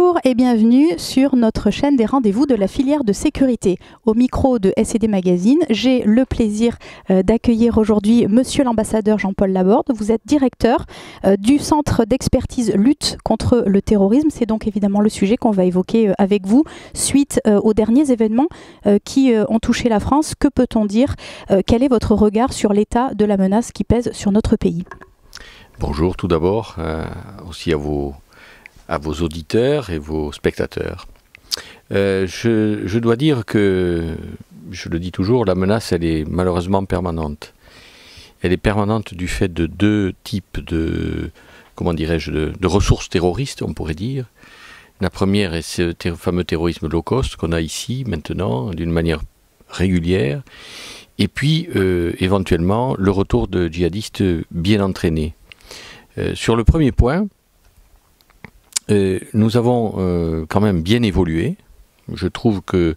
Bonjour et bienvenue sur notre chaîne des rendez-vous de la filière de sécurité. Au micro de SED Magazine, j'ai le plaisir d'accueillir aujourd'hui Monsieur l'ambassadeur Jean-Paul Laborde. Vous êtes directeur du Centre d'expertise lutte contre le terrorisme. C'est donc évidemment le sujet qu'on va évoquer avec vous suite aux derniers événements qui ont touché la France. Que peut-on dire? Quel est votre regard sur l'état de la menace qui pèse sur notre pays? Bonjour tout d'abord, aussi à vos auditeurs et vos spectateurs. Je dois dire que, je le dis toujours, la menace elle est malheureusement permanente. Elle est permanente du fait de deux types de, comment dirais-je, de ressources terroristes, on pourrait dire. La première est ce fameux terrorisme low cost qu'on a ici maintenant, d'une manière régulière. Et puis, éventuellement, le retour de djihadistes bien entraînés. Sur le premier point, nous avons quand même bien évolué. Je trouve que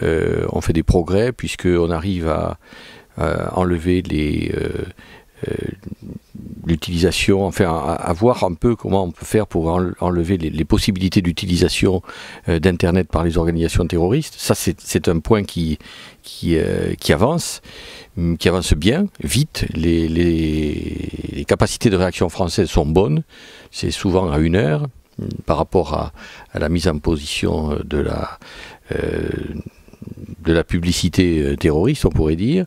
on fait des progrès puisqu'on arrive à enlever l'utilisation, enfin à voir un peu comment on peut faire pour enlever les possibilités d'utilisation d'Internet par les organisations terroristes. Ça, c'est un point qui avance bien, vite. Les capacités de réaction françaises sont bonnes. C'est souvent à 1 heure par rapport à la mise en position de la publicité terroriste, on pourrait dire.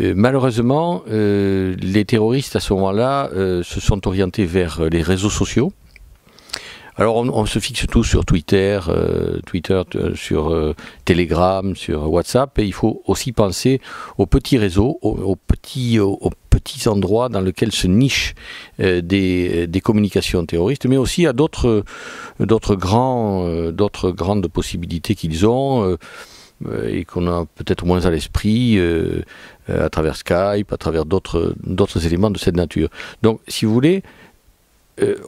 Malheureusement, les terroristes à ce moment-là se sont orientés vers les réseaux sociaux. Alors on se fixe tous sur Twitter, sur Telegram, sur WhatsApp, et il faut aussi penser aux petits réseaux, aux petits endroits dans lesquels se nichent des communications terroristes, mais aussi à d'autres grandes possibilités qu'ils ont et qu'on a peut-être moins à l'esprit à travers Skype, à travers d'autres éléments de cette nature. Donc, si vous voulez,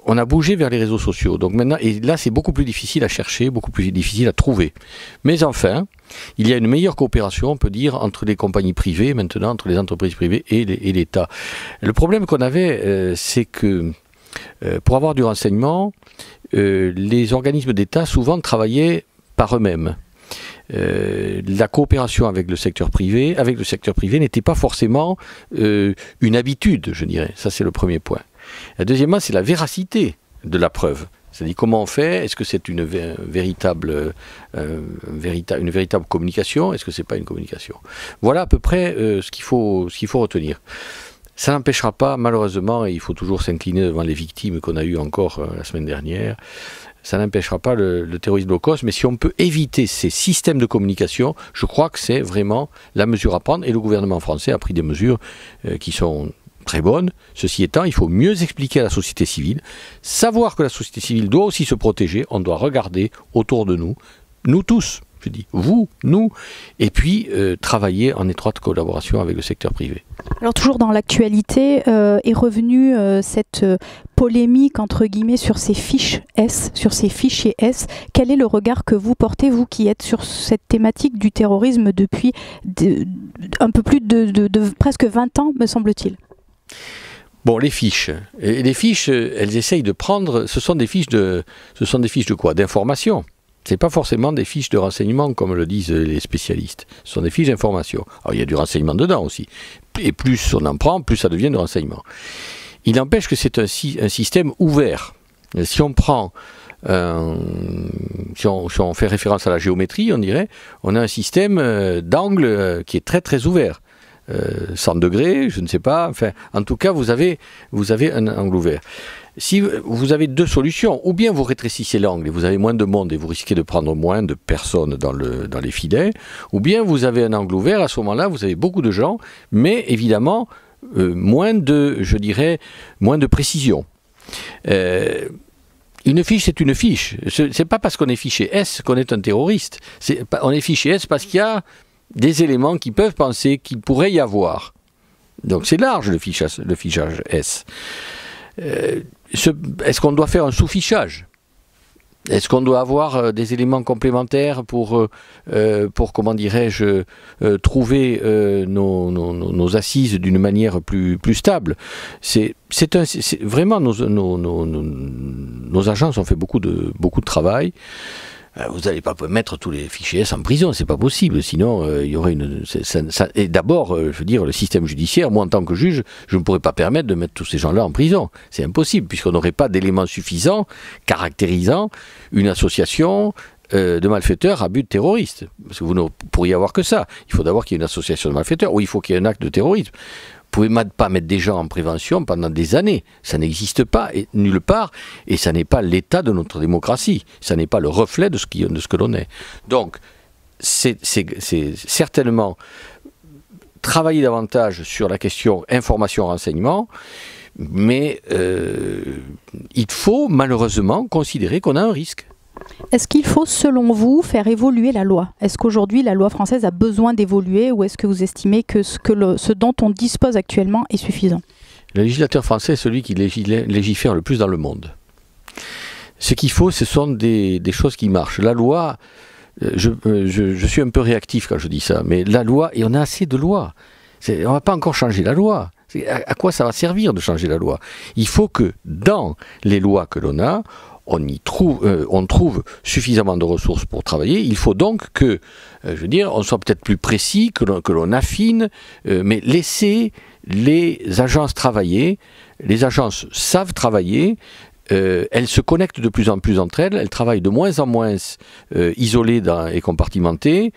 on a bougé vers les réseaux sociaux. Donc maintenant, et là, c'est beaucoup plus difficile à chercher, beaucoup plus difficile à trouver. Mais enfin, il y a une meilleure coopération, on peut dire, entre les compagnies privées, maintenant, entre les entreprises privées et l'État. Le problème qu'on avait, c'est que pour avoir du renseignement, les organismes d'État souvent travaillaient par eux-mêmes. La coopération avec le secteur privé n'était pas forcément une habitude, je dirais. Ça, c'est le premier point. Deuxièmement, c'est la véracité de la preuve. C'est-à-dire comment on fait, est-ce que c'est une véritable communication, est-ce que c'est pas une communication? Voilà à peu près ce qu'il faut retenir. Ça n'empêchera pas, malheureusement, et il faut toujours s'incliner devant les victimes qu'on a eues encore la semaine dernière, ça n'empêchera pas le terrorisme low cost, mais si on peut éviter ces systèmes de communication, je crois que c'est vraiment la mesure à prendre, et le gouvernement français a pris des mesures qui sont très bonnes. Ceci étant, il faut mieux expliquer à la société civile, savoir que la société civile doit aussi se protéger, on doit regarder autour de nous, nous tous, je dis vous, nous, et puis travailler en étroite collaboration avec le secteur privé. Alors toujours dans l'actualité est revenue cette polémique entre guillemets sur ces fiches S, sur ces fichiers S. Quel est le regard que vous portez, vous qui êtes sur cette thématique du terrorisme depuis un peu plus de presque 20 ans, me semble-t-il? Bon, les fiches, elles essayent de prendre, ce sont des fiches de quoi? D'information. Ce n'est pas forcément des fiches de renseignement comme le disent les spécialistes. Ce sont des fiches d'information. Alors il y a du renseignement dedans aussi. Et plus on en prend, plus ça devient du renseignement. Il n'empêche que c'est un système ouvert. Si on prend, si on fait référence à la géométrie, on dirait, on a un système d'angle qui est très très ouvert. 100 degrés, je ne sais pas, enfin, en tout cas, vous avez un angle ouvert. Si vous avez deux solutions, ou bien vous rétrécissez l'angle et vous avez moins de monde et vous risquez de prendre moins de personnes dans les filets, ou bien vous avez un angle ouvert, à ce moment-là, vous avez beaucoup de gens, mais évidemment, moins de précision. Une fiche, c'est une fiche. C'est pas parce qu'on est fiché S qu'on est un terroriste. On est fiché S parce qu'il y a des éléments qui peuvent penser qu'il pourrait y avoir. Donc c'est large le fichage S. Est-ce qu'on doit faire un sous-fichage? Est-ce qu'on doit avoir des éléments complémentaires pour comment dirais-je, trouver nos assises d'une manière plus stable? Vraiment, nos agences ont fait beaucoup de travail. Vous n'allez pas mettre tous les fichiers S en prison, c'est pas possible. Sinon, il y aurait et d'abord, je veux dire, le système judiciaire, moi en tant que juge, je ne pourrais pas permettre de mettre tous ces gens-là en prison. C'est impossible, puisqu'on n'aurait pas d'éléments suffisants caractérisant une association de malfaiteurs à but terroriste. Parce que vous ne pourriez avoir que ça. Il faut d'abord qu'il y ait une association de malfaiteurs, ou il faut qu'il y ait un acte de terrorisme. Vous ne pouvez pas mettre des gens en prévention pendant des années. Ça n'existe pas nulle part, et ça n'est pas l'état de notre démocratie. Ça n'est pas le reflet de ce que l'on est. Donc, c'est certainement travailler davantage sur la question information-renseignement, mais il faut malheureusement considérer qu'on a un risque. Est-ce qu'il faut, selon vous, faire évoluer la loi? Est-ce qu'aujourd'hui, la loi française a besoin d'évoluer, ou est-ce que vous estimez que ce dont on dispose actuellement est suffisant? Le législateur français est celui qui légifère le plus dans le monde. Ce qu'il faut, ce sont des choses qui marchent. La loi, je suis un peu réactif quand je dis ça, mais la loi, et on a assez de lois. On ne va pas encore changer la loi. À quoi ça va servir de changer la loi? Il faut que dans les lois que l'on a, on trouve suffisamment de ressources pour travailler. Il faut donc que, je veux dire, on soit peut-être plus précis, que l'on affine, mais laisser les agences travailler. Les agences savent travailler. Elles se connectent de plus en plus entre elles. Elles travaillent de moins en moins isolées et compartimentées.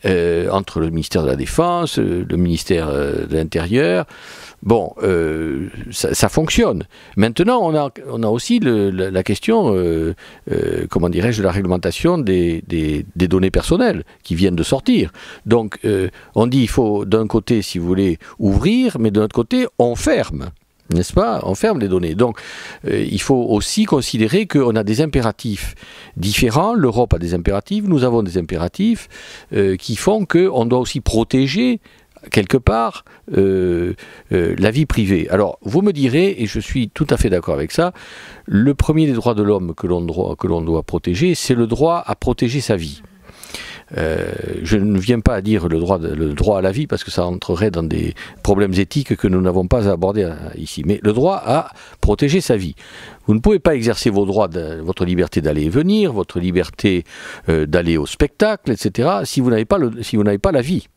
Entre le ministère de la Défense, le ministère de l'Intérieur. Bon, ça fonctionne. Maintenant, on a aussi la question, comment dirais-je, de la réglementation des données personnelles qui viennent de sortir. Donc, on dit il faut d'un côté, si vous voulez, ouvrir, mais de l'autre côté, on ferme. N'est-ce pas? On ferme les données. Donc, il faut aussi considérer qu'on a des impératifs différents. L'Europe a des impératifs, nous avons des impératifs qui font qu'on doit aussi protéger, quelque part, la vie privée. Alors, vous me direz, et je suis tout à fait d'accord avec ça, le premier des droits de l'homme que l'on doit protéger, c'est le droit à protéger sa vie. Je ne viens pas à dire le droit à la vie parce que ça entrerait dans des problèmes éthiques que nous n'avons pas abordés ici, mais le droit à protéger sa vie. Vous ne pouvez pas exercer vos droits, votre liberté d'aller et venir, votre liberté d'aller au spectacle, etc., si vous n'avez pas la vie.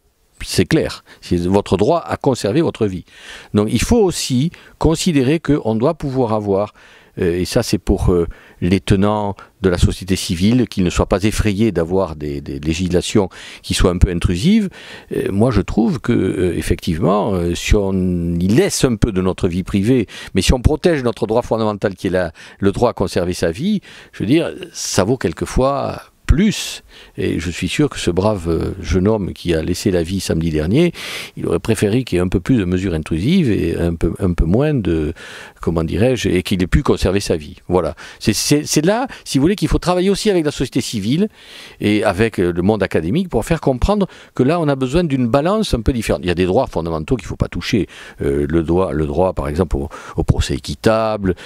C'est clair, c'est votre droit à conserver votre vie. Donc il faut aussi considérer qu'on doit pouvoir avoir, et ça c'est pour les tenants de la société civile, qu'ils ne soient pas effrayés d'avoir des législations qui soient un peu intrusives. Moi je trouve que effectivement, si on y laisse un peu de notre vie privée, mais si on protège notre droit fondamental qui est le droit à conserver sa vie, je veux dire, ça vaut quelquefois plus, et je suis sûr que ce brave jeune homme qui a laissé la vie samedi dernier, il aurait préféré qu'il y ait un peu plus de mesures intrusives et un peu moins de, comment dirais-je, et qu'il ait pu conserver sa vie. Voilà. C'est là, si vous voulez, qu'il faut travailler aussi avec la société civile et avec le monde académique pour faire comprendre que là, on a besoin d'une balance un peu différente. Il y a des droits fondamentaux qu'il ne faut pas toucher. Le droit, par exemple, au procès équitable.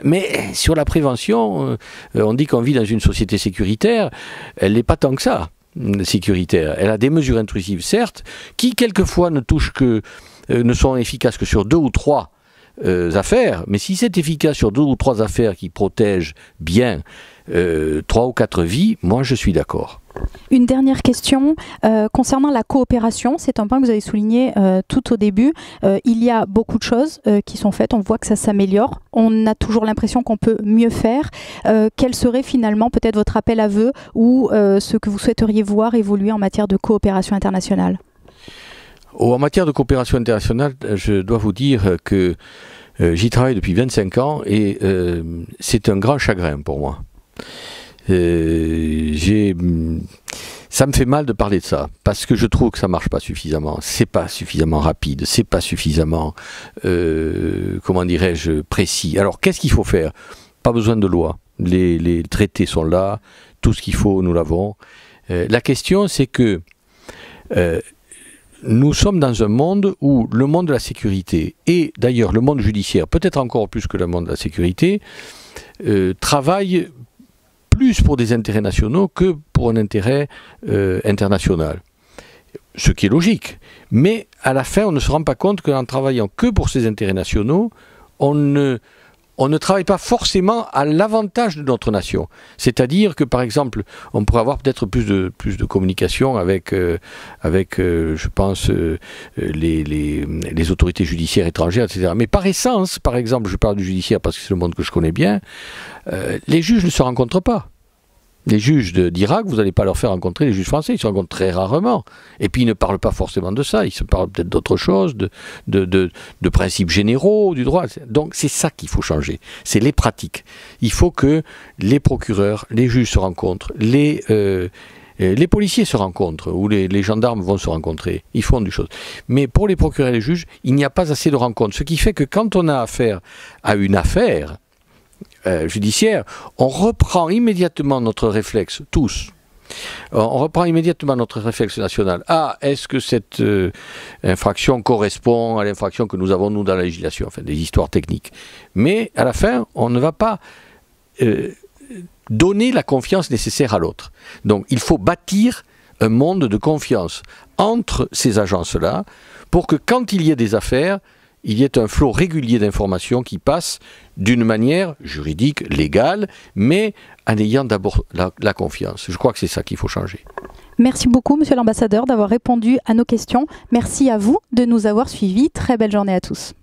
Mais sur la prévention, on dit qu'on vit dans une société sécuritaire. Elle n'est pas tant que ça, sécuritaire. Elle a des mesures intrusives, certes, qui quelquefois ne sont efficaces que sur 2 ou 3 affaires, mais si c'est efficace sur 2 ou 3 affaires qui protègent bien 3 ou 4 vies, moi je suis d'accord. Une dernière question concernant la coopération, c'est un point que vous avez souligné tout au début. Il y a beaucoup de choses qui sont faites, on voit que ça s'améliore, on a toujours l'impression qu'on peut mieux faire. Quel serait finalement peut-être votre appel à vœux ou ce que vous souhaiteriez voir évoluer en matière de coopération internationale? En matière de coopération internationale, je dois vous dire que j'y travaille depuis 25 ans et c'est un grand chagrin pour moi. Ça me fait mal de parler de ça parce que je trouve que ça marche pas suffisamment. C'est pas suffisamment rapide, c'est pas suffisamment, comment dirais-je, précis. Alors qu'est-ce qu'il faut faire? Pas besoin de loi. Les traités sont là, tout ce qu'il faut, nous l'avons. La question, c'est que nous sommes dans un monde où le monde de la sécurité et d'ailleurs le monde judiciaire, peut-être encore plus que le monde de la sécurité, travaille plus pour des intérêts nationaux que pour un intérêt international. Ce qui est logique. Mais à la fin, on ne se rend pas compte qu'en travaillant que pour ces intérêts nationaux, on ne travaille pas forcément à l'avantage de notre nation. C'est-à-dire que, par exemple, on pourrait avoir peut-être plus de communication avec je pense, les autorités judiciaires étrangères, etc. Mais par essence, par exemple, je parle du judiciaire parce que c'est le monde que je connais bien, les juges ne se rencontrent pas. Les juges d'Irak, vous n'allez pas leur faire rencontrer les juges français, ils se rencontrent très rarement. Et puis ils ne parlent pas forcément de ça, ils se parlent peut-être d'autre chose, de principes généraux, du droit. Donc c'est ça qu'il faut changer, c'est les pratiques. Il faut que les procureurs, les juges se rencontrent, les policiers se rencontrent, ou les gendarmes vont se rencontrer, ils font des choses. Mais pour les procureurs et les juges, il n'y a pas assez de rencontres. Ce qui fait que quand on a affaire à une affaire judiciaire, on reprend immédiatement notre réflexe, tous. On reprend immédiatement notre réflexe national. Ah, est-ce que cette infraction correspond à l'infraction que nous avons, nous, dans la législation? Enfin, des histoires techniques. Mais, à la fin, on ne va pas donner la confiance nécessaire à l'autre. Donc, il faut bâtir un monde de confiance entre ces agences-là pour que, quand il y ait des affaires, il y ait un flot régulier d'informations qui passe d'une manière juridique, légale, mais en ayant d'abord la confiance. Je crois que c'est ça qu'il faut changer. Merci beaucoup, Monsieur l'Ambassadeur, d'avoir répondu à nos questions. Merci à vous de nous avoir suivis. Très belle journée à tous.